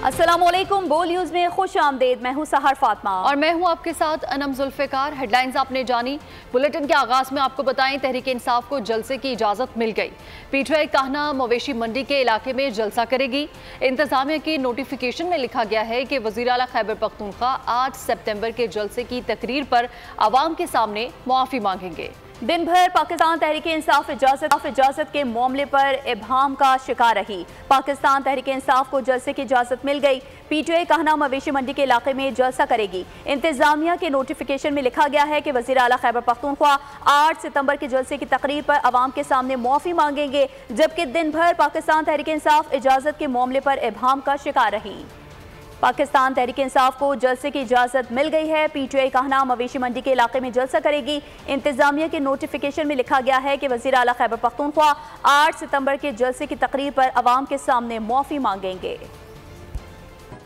अस्सलामुअलैकुम, बोल न्यूज़ में खुश आमदेद। मैं हूँ सहर फातिमा और मैं हूँ आपके साथ अनम जुल्फ़िकार। हेडलाइंस आपने जानी। बुलेटिन के आगाज में आपको बताएं, तहरीक इंसाफ को जलसे की इजाज़त मिल गई। पीटीआई कान्हा मवेशी मंडी के इलाके में जलसा करेगी। इंतजामिया की नोटिफिकेशन में लिखा गया है कि वज़ीर आला खैबर पख्तूनख्वा 8 सितंबर के जलसे की तकरीर पर आवाम के सामने मुआफ़ी मांगेंगे। दिन भर पाकिस्तान तहरीक इंसाफ इजाज़त के मामले पर इबहाम का शिकार रही। पाकिस्तान तहरीक इंसाफ को जलसे की इजाज़त मिल गई। पीटीआई कान्हा मवेशी मंडी के इलाके में जलसा करेगी। इंतजामिया के नोटिफिकेशन में लिखा गया है कि वज़ीर आला खैबर पख्तूनख्वा 8 सितंबर के जलसे की तकरीर पर आवाम के सामने मुआफ़ी मांगेंगे, जबकि दिन भर पाकिस्तान तहरीक इंसाफ इजाज़त के मामले पर इबहाम का शिकार रही। पाकिस्तान तहरीक इंसाफ को जलसे की इजाज़त मिल गई है। पीटीआई कान्हा मवेशी मंडी के इलाके में जलसा करेगी। इंतजामिया के नोटिफिकेशन में लिखा गया है कि वज़ीर आला खैबर पख्तूनख्वा 8 सितंबर के जलसे की तकरीर पर आवाम के सामने मुआफ़ी मांगेंगे।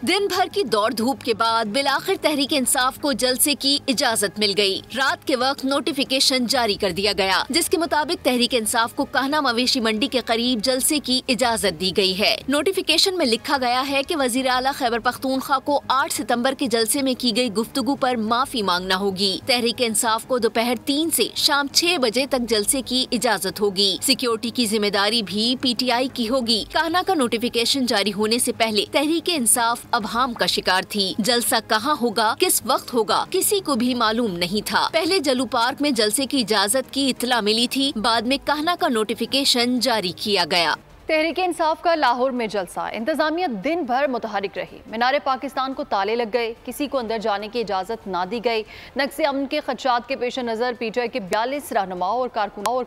दिन भर की दौड़ धूप के बाद बिलाखिर तहरीक इंसाफ को जलसे की इजाजत मिल गई। रात के वक्त नोटिफिकेशन जारी कर दिया गया, जिसके मुताबिक तहरीक इंसाफ को कान्हा मवेशी मंडी के करीब जलसे की इजाजत दी गई है। नोटिफिकेशन में लिखा गया है कि वज़ीर आला खैबर पख्तूनख्वा को 8 सितंबर के जलसे में की गई गुफ्तगू पर माफी मांगना होगी। तहरीक इंसाफ को दोपहर 3 से शाम 6 बजे तक जलसे की इजाजत होगी। सिक्योरिटी की जिम्मेदारी भी पीटीआई की होगी। कान्हा का नोटिफिकेशन जारी होने से पहले तहरीक इंसाफ अबहाम का शिकार थी। जलसा कहाँ होगा, किस वक्त होगा, किसी को भी मालूम नहीं था। पहले जलू पार्क में जलसे की इजाजत की इत्तला मिली थी, बाद में कान्हा का नोटिफिकेशन जारी किया गया। तहरीक इंसाफ का लाहौर में जलसा। इंतजामिया दिन भर मुतहरिक रही। मीनारे पाकिस्तान को ताले लग गए, किसी को अंदर जाने की इजाजत ना दी गई। नक्से अमन के खदशात के पेश नजर पीटीआई के 42 रहनुमाओं और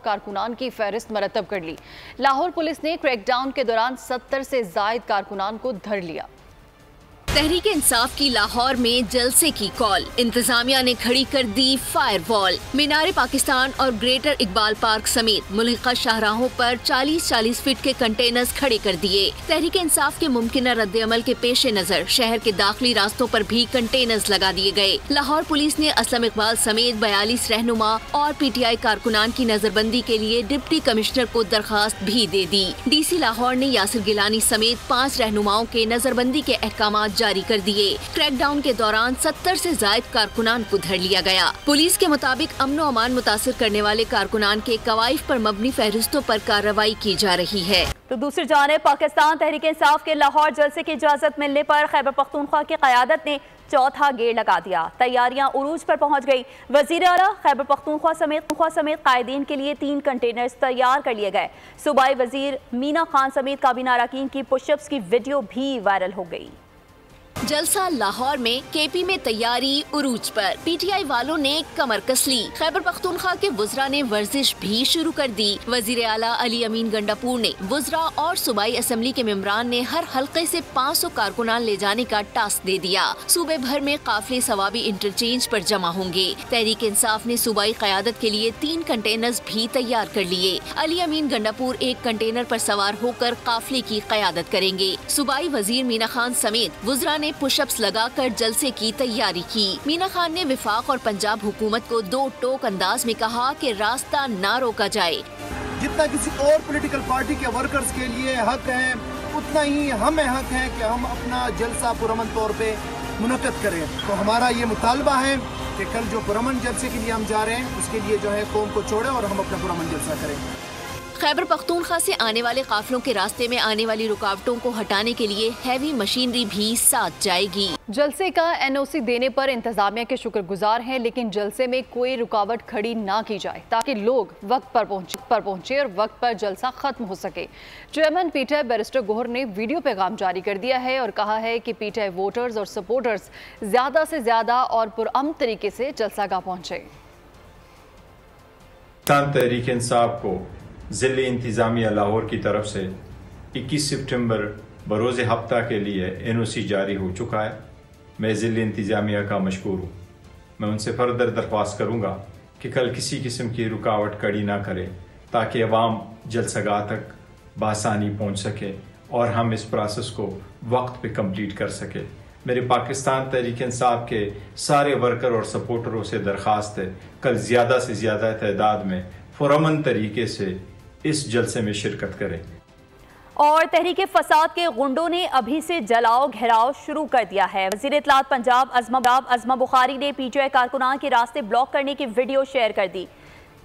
कारकुनान की फहरिस्त मरतब कर ली। लाहौर पुलिस ने क्रैकडाउन के दौरान 70 से जायद कारकुनान को धर लिया। तहरीक इंसाफ की लाहौर में जलसे की कॉल, इंतजामिया ने खड़ी कर दी फायरवॉल। मीनारे पाकिस्तान और ग्रेटर इकबाल पार्क समेत मुल्हिका शाहराहों पर 40-40 फीट के कंटेनर्स खड़े कर दिए। तहरीक इंसाफ के मुमकिन रद्द अमल के पेश नजर शहर के दाखिली रास्तों पर भी कंटेनर्स लगा दिए गए। लाहौर पुलिस ने असलम इकबाल समेत 42 रहनुमा और पीटीआई कारकुनान की नजरबंदी के लिए डिप्टी कमिश्नर को दरखास्त भी दे दी। डीसी लाहौर ने यासिर गिलानी समेत 5 रहनुमाओं के नजरबंदी के अहकाम जारी कर दिए। क्रैकडाउन के दौरान 70 से जायद कारकुनान को धर लिया गया। पुलिस के मुताबिक अमनो अमान मुतासिर करने वाले कारकुनान के कवाइफ पर मबनी फहरिस्तों पर कार्रवाई की जा रही है। तो दूसरी जानिब पाकिस्तान तहरीक इंसाफ के लाहौर जलसे की इजाजत मिलने पर खैबर पख्तूनख्वा की क़यादत ने चौथा गेड़ लगा दिया। तैयारियां उरूज पर पहुंच गई। वज़ीर आला खैबर पख्तूनख्वा समेत कायदीन के लिए 3 कंटेनर्स तैयार कर लिए गए। सूबाई वजीर मीना खान समेत काबीना अरकान की पुशअप्स की वीडियो भी वायरल हो गई। जलसा लाहौर में, केपी में तैयारी उरूज पर। पीटीआई वालों ने कमर कस ली। खैबर पख्तूनख्वा के वुज़रा ने वर्जिश भी शुरू कर दी। वज़ीर आला अली अमीन गंडापुर ने वुज़रा और सूबाई असम्बली के मेंबरान ने हर हल्के से 500 कारकुनान ले जाने का टास्क दे दिया। सूबे भर में काफिले सवाबी इंटरचेंज पर जमा होंगे। तहरीक इंसाफ ने सूबाई क़यादत के लिए 3 कंटेनर्स भी तैयार कर लिए। अली अमीन गंडापुर एक कंटेनर पर सवार होकर काफिले की क़यादत करेंगे। सूबाई वजीर मीना खान समेत वुज़रा ने पुशअप्स लगाकर जलसे की तैयारी की। मीना खान ने विफाक और पंजाब हुकूमत को 2 टोक अंदाज में कहा कि रास्ता ना रोका जाए। जितना किसी और पॉलिटिकल पार्टी के वर्कर्स के लिए हक है, उतना ही हमें हक है कि हम अपना जलसा पुरअमन तौर पे मुनक्कद करें। तो हमारा ये मुतालबा है कि कल जो पुरअमन जलसे के लिए हम जा रहे हैं, उसके लिए जो है कौम को छोड़े और हम अपना पुरअमन जलसा करें। खैबर पख्तूनख्वा से आने वाले काफिलों के रास्ते में आने वाली रुकावटों को हटाने के लिए हैवी मशीनरी भी साथ जाएगी। जलसे का एनओसी देने पर इंतजामिया के शुक्रगुजार हैं, लेकिन जलसे में कोई रुकावट खड़ी ना की जाए ताकि लोग वक्त पर पहुंचे और वक्त पर जलसा खत्म हो सके। चेयरमैन पीटीआई बैरिस्टर गोहर ने वीडियो पैगाम जारी कर दिया है और कहा है कि पीटीआई वोटर्स और सपोर्टर्स ज्यादा से ज्यादा और पुरअमन तरीके से जलसागाह पहुंचे। तहरीक इंसाफ को ज़िले इंतज़ामिया लाहौर की तरफ से 21 सितंबर बरोज़ हफ्ता के लिए एनओसी जारी हो चुका है। मैं ज़िले इंतज़ामिया का मशकूर हूँ। मैं उनसे फर्दर दरख्वास्त करूँगा कि कल किसी किस्म की रुकावट खड़ी ना करें ताकि अवाम जलसगाह तक बआसानी पहुँच सके और हम इस प्रोसेस को वक्त पे कंप्लीट कर सके। मेरे पाकिस्तान तहरीक इंसाफ के सारे वर्कर और सपोर्टरों से दरख्वास्त है, कल ज़्यादा से ज़्यादा तादाद में पुरअमन तरीके से इस जलसे में शिरकत करें। और तहरीक फसाद के गुंडों ने अभी से जलाओ घेराव शुरू कर दिया है। वज़ीर इत्तलात पंजाब अज़मा बुखारी ने पीटीआई कारकुनान के रास्ते ब्लॉक करने की वीडियो शेयर कर दी।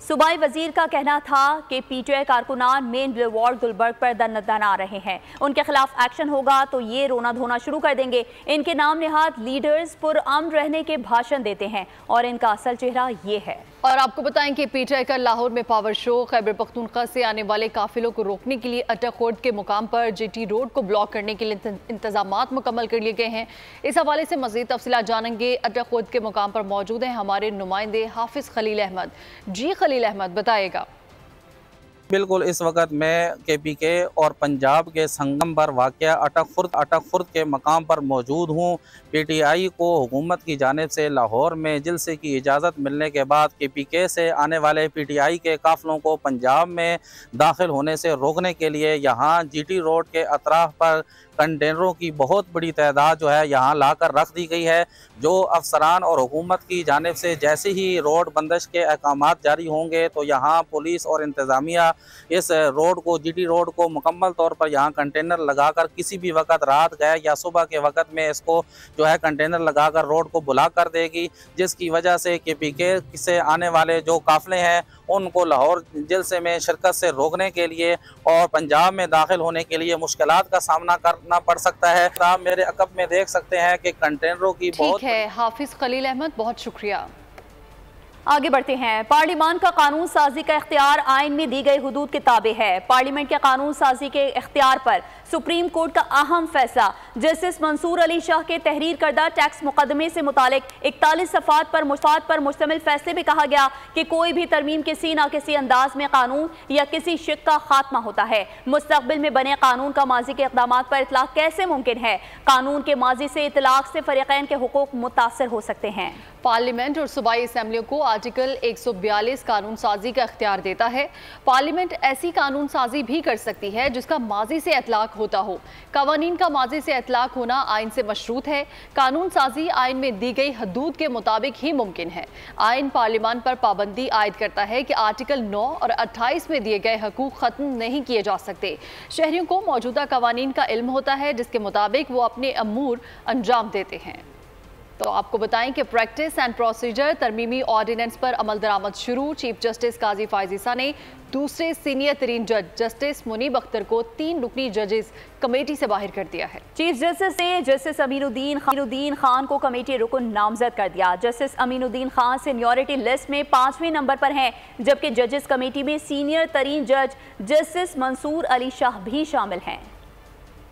सूबाई वजीर का कहना था कि पीटीआई कारकुनान मेन बुलेवार्ड गुलबर्ग पर दना रहे हैं, उनके खिलाफ एक्शन होगा तो ये रोना धोना शुरू कर देंगे। इनके नाम नेहाद लीडर्स पुरअमन रहने के भाषण देते हैं और इनका असल चेहरा ये है। और आपको बताएं कि पीटीआई का लाहौर में पावर शो, खैबर पख्तूनख्वा से आने वाले काफिलों को रोकने के लिए अटक खुर्द के मुकाम पर जीटी रोड को ब्लॉक करने के लिए इंतजामात मुकम्मल कर लिए गए हैं। इस हवाले से मजीद तफसीलात जानेंगे। अटक खुर्द के मुकाम पर मौजूद हैं हमारे नुमाइंदे हाफिज खलील अहमद। जी खलील अहमद, बताइएगा। बिल्कुल, इस वक्त मैं केपीके और पंजाब के संगम पर वाक़या अटक खुर्द के मकाम पर मौजूद हूँ। पीटीआई को हुकूमत की जानिब से लाहौर में जलसे की इजाज़त मिलने के बाद केपीके से आने वाले पीटीआई के काफ़िलों को पंजाब में दाखिल होने से रोकने के लिए यहाँ जीटी रोड के अतराफ पर कंटेनरों की बहुत बड़ी तादाद जो है यहाँ लाकर रख दी गई है। जो अफसरान और हुकूमत की जानिब से जैसे ही रोड बंदिश के अहकामात जारी होंगे तो यहाँ पुलिस और इंतज़ामिया इस रोड को, जीटी रोड को मुकम्मल तौर पर यहाँ कंटेनर लगाकर किसी भी वक्त रात गए या सुबह के वक्त में इसको जो है कंटेनर लगाकर रोड को ब्लॉक कर देगी, जिसकी वजह से केपीके से आने वाले जो काफ़िले हैं उनको लाहौर जलसे में शिरकत से रोकने के लिए और पंजाब में दाखिल होने के लिए मुश्किलात का सामना करना पड़ सकता है। आप मेरे अकब में देख सकते हैं कि कंटेनरों की बहुत है। हाफिज खलील अहमद, बहुत शुक्रिया। आगे बढ़ते हैं। पार्लिमान का कानून साजी का इख्तियार आइन में दी गई हुदूद के ताबे है। पार्लियामेंट के कानून साजी के इख्तियार पर सुप्रीम कोर्ट का अहम फैसला। जस्टिस मंसूर अली शाह के तहरीर करदा टैक्स मुकदमे से मुतालिक 41 सफ़ात पर मुश्तमिल फैसले में कहा गया कि कोई भी तरमीम किसी न किसी अंदाज में कानून या किसी शिक का खात्मा होता है। मुस्तकबिल में बने कानून का माजी के इक़दामात पर इतलाक़ कैसे मुमकिन है? कानून के माजी से इतलाक़ से फ़रीक़ैन के हुकूक मुतासर हो सकते हैं। पार्लियामेंट और सूबाई असम्बलियों को आर्टिकल 142 कानून साजी का इख्तियार देता है। पार्लियामेंट ऐसी कानून साजी भी कर सकती है जिसका माजी से इतलाक़ होता हो। कवानीन का माजी से इतलाक़ होना आइन से मशरूत है। कानून साजी आइन में दी गई हदूद के मुताबिक ही मुमकिन है। आइन पार्लियामान पर पाबंदी आयद करता है कि आर्टिकल 9 और 28 में दिए गए हकूक ख़त्म नहीं किए जा सकते। शहरियों को मौजूदा कवानीन का इल्म होता है जिसके मुताबिक वो अपने अमूर अंजाम देते हैं। तो आपको बताएं कि प्रैक्टिस एंड प्रोसीजर तरमीमी ऑर्डिनेंस पर अमल दरामद शुरू। चीफ जस्टिस काजी फायजीसा ने दूसरे सीनियर तरीन जज जस्टिस मुनीब अख्तर को 3 रुकनी जजेस कमेटी से बाहर कर दिया है। चीफ जस्टिस ने जस्टिस अमीनुद्दीन खान को कमेटी रुकन नामजद कर दिया। Justice Aminuddin Khan seniority list में 5वें नंबर पर हैं, जबकि जजेस कमेटी में सीनियर तरीन जज जस्टिस मंसूर अली शाह भी शामिल हैं।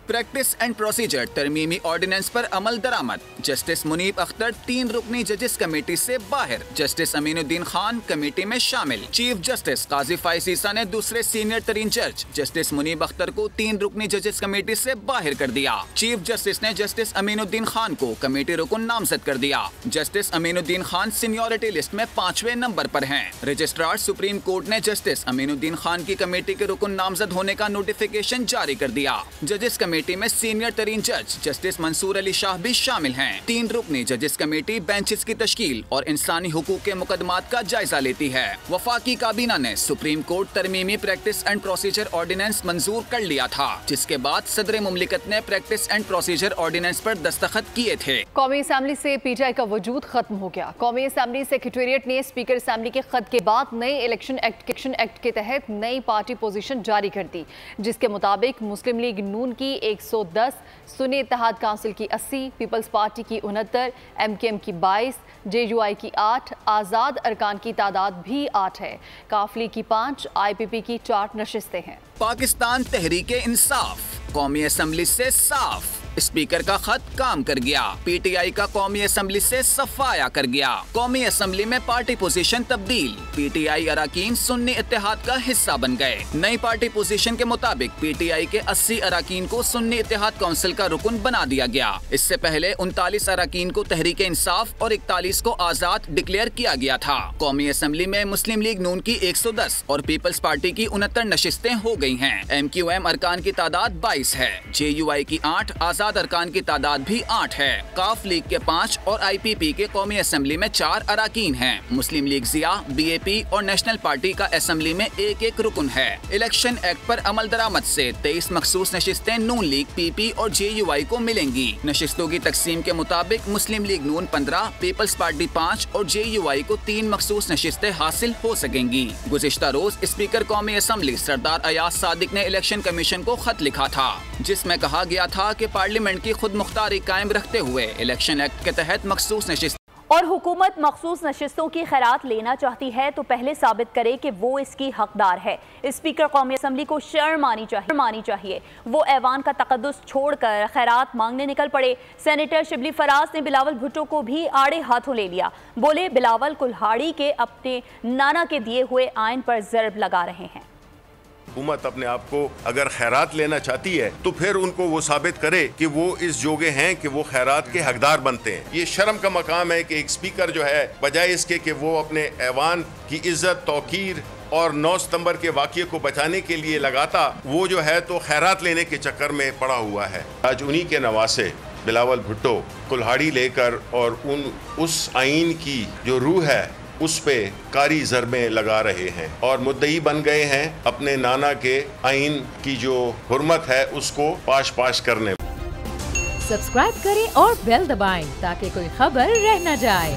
प्रैक्टिस एंड प्रोसीजर तरमीमी ऑर्डिनेंस पर अमल दरामद। जस्टिस मुनीब अख्तर 3 रुकनी जजेस कमेटी से बाहर। जस्टिस अमीनुद्दीन खान कमेटी में शामिल। चीफ जस्टिस काजी फायजीसा ने दूसरे सीनियर तरीन जज जस्टिस मुनीब अख्तर को 3 रुकनी जजेस कमेटी से बाहर कर दिया। चीफ जस्टिस ने जस्टिस अमीनुद्दीन खान को कमेटी रुकन नामजद कर दिया। Justice Aminuddin Khan seniority list में 5वें नंबर पर हैं। रजिस्ट्रार सुप्रीम कोर्ट ने जस्टिस अमीनुद्दीन खान की कमेटी के रुकन नामजद होने का नोटिफिकेशन जारी कर दिया। जजेस कमेटी में सीनियर तरीन जज जस्टिस मंसूर अली शाह भी शामिल हैं। 3 रुकनी जजेस कमेटी बेंचेस की तश्कील और इंसानी हुकूक के मुकदमात का जायजा लेती है। वफाकी काबीना ने सुप्रीम कोर्ट तरमीमी प्रैक्टिस एंड प्रोसीजर ऑर्डिनेंस मंजूर कर लिया था, जिसके बाद सदर मुमलिकत ने प्रैक्टिस एंड प्रोसीजर ऑर्डिनेंस पर दस्तखत किए थे। कौमी असम्बली से पीटीआई का वजूद खत्म हो गया। कौमी असम्बली सेक्रेटेरिएट ने स्पीकर असम्बली के खत के बाद नए इलेक्शन एक्ट के तहत नई पार्टी पोजीशन जारी कर दी, जिसके मुताबिक मुस्लिम लीग नून की 110, सुन्नी इत्तेहाद काउंसिल की 80, पीपल्स पार्टी की 69, MKM की 22, JUI की 8, आज़ाद अरकान की तादाद भी 8 है। काफली की 5, IPP की 4 नशिस्तें हैं। पाकिस्तान तहरीक इंसाफ कौमी असम्बली से साफ। स्पीकर का खत काम कर गया। पीटीआई का कौमी असम्बली से सफाया कर गया। कौमी असम्बली में पार्टी पोजीशन तब्दील। पीटीआई अराकीन सुन्नी इत्तेहाद का हिस्सा बन गए। नई पार्टी पोजीशन के मुताबिक पीटीआई के 80 अराकीन को सुन्नी इत्तेहाद काउंसिल का रुकन बना दिया गया। इससे पहले 39 अराकीन को तहरीक इंसाफ और 41 को आजाद डिक्लेयर किया गया था। कौमी असम्बली में मुस्लिम लीग नून की 110 और पीपल्स पार्टी की 69 नशिस्तें हो गई हैं। MQM अरकान की तादाद 22 है। JUI की 8, आजाद अरकान की तादाद भी 8 है। काफ लीग के 5 और IPP के कौमी असम्बली में 4 अराकीन हैं। मुस्लिम लीग जिया, BAP पीपी और नेशनल पार्टी का असेंबली में एक एक रुकन है। इलेक्शन एक्ट पर अमल दरामद से 23 मखसूस नशिस्तें नून लीग, पीपी और JUI को मिलेंगी। नशिस्तों की तकसीम के मुताबिक मुस्लिम लीग नून 15, पीपल्स पार्टी 5 और JUI को 3 मखसूस नशिस्तें हासिल हो सकेंगी। गुज़िश्ता रोज स्पीकर कौमी असेंबली सरदार अयाज सादिक ने इलेक्शन कमीशन को खत लिखा था, जिसमें कहा गया था कि पार्लियामेंट की खुद मुख्तारी कायम रखते हुए इलेक्शन एक्ट के तहत मखसूस नशिस्त और हुकूमत मखसूस नशिस्तों की खैरात लेना चाहती है तो पहले साबित करे कि वो इसकी हकदार है। स्पीकर कौमी असम्बली को शर्म आनी चाहिए। वो ऐवान का तकद्दुस छोड़कर खैरात मांगने निकल पड़े। सेनेटर शिबली फराज ने बिलावल भुट्टो को भी आड़े हाथों ले लिया। बोले बिलावल कुल्हाड़ी के अपने नाना के दिए हुए आइन पर ज़र्ब लगा रहे हैं। हुकूमत अपने आप को अगर खैरात लेना चाहती है तो फिर उनको वो साबित करे कि वो इस जोगे हैं कि वो खैरात के हकदार बनते हैं। ये शर्म का मकाम है कि एक स्पीकर जो है बजाय इसके कि वो अपने ऐवान की इज्जत, तौकीर और 9 सितंबर के वाक़ये को बचाने के लिए लगाता, वो जो है तो खैरात लेने के चक्कर में पड़ा हुआ है। आज उन्हीं के नवासे बिलावल भुट्टो कुल्हाड़ी लेकर और उस आइन की जो रूह है उस पे कारी ज़रबें लगा रहे हैं और मुद्दई बन गए हैं अपने नाना के आइन की जो हुर्मत है उसको पाश करने। सब्सक्राइब करें और बेल दबाएं ताकि कोई खबर रह न जाए।